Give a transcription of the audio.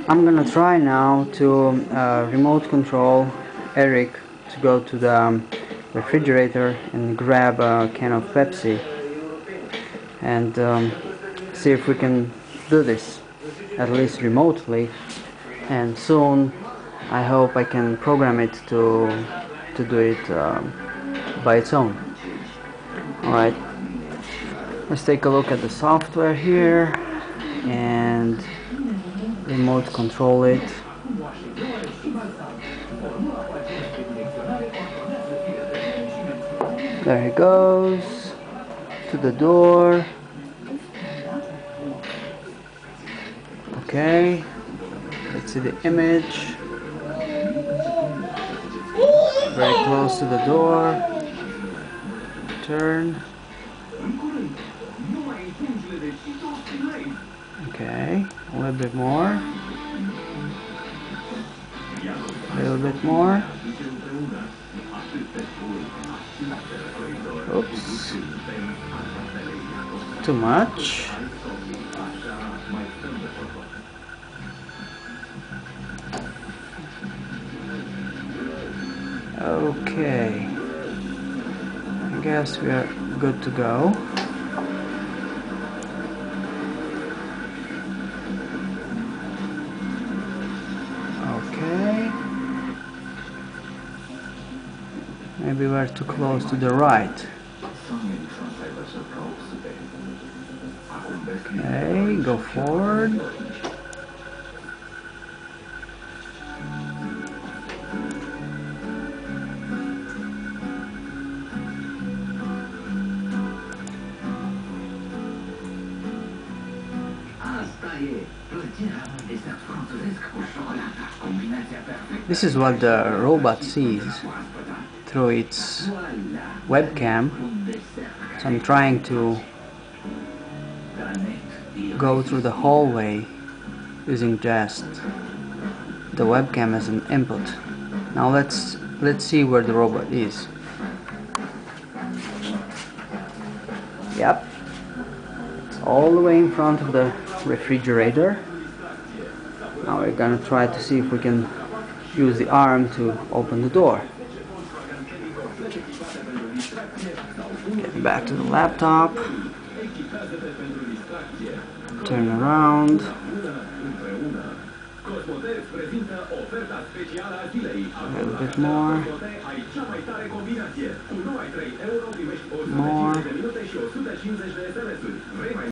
I'm gonna try now to remote control Eric to go to the refrigerator and grab a can of Pepsi and see if we can do this at least remotely, and soon I hope I can program it to do it by its own. Alright, let's take a look at the software here and remote control it. There he goes to the door. Okay, let's see the image. Very close to the door. Turn. Okay, a little bit more. A little bit more. Oops. Too much. Okay. I guess we are good to go. Okay. Maybe we're too close to the right. Okay, go forward. This is what the robot sees through its webcam. So I'm trying to go through the hallway using just the webcam as an input. Now let's see where the robot is. Yep, it's all the way in front of the refrigerator. Now we're gonna try to see if we can use the arm to open the door. Get back to the laptop. Turn around. A little bit more. More.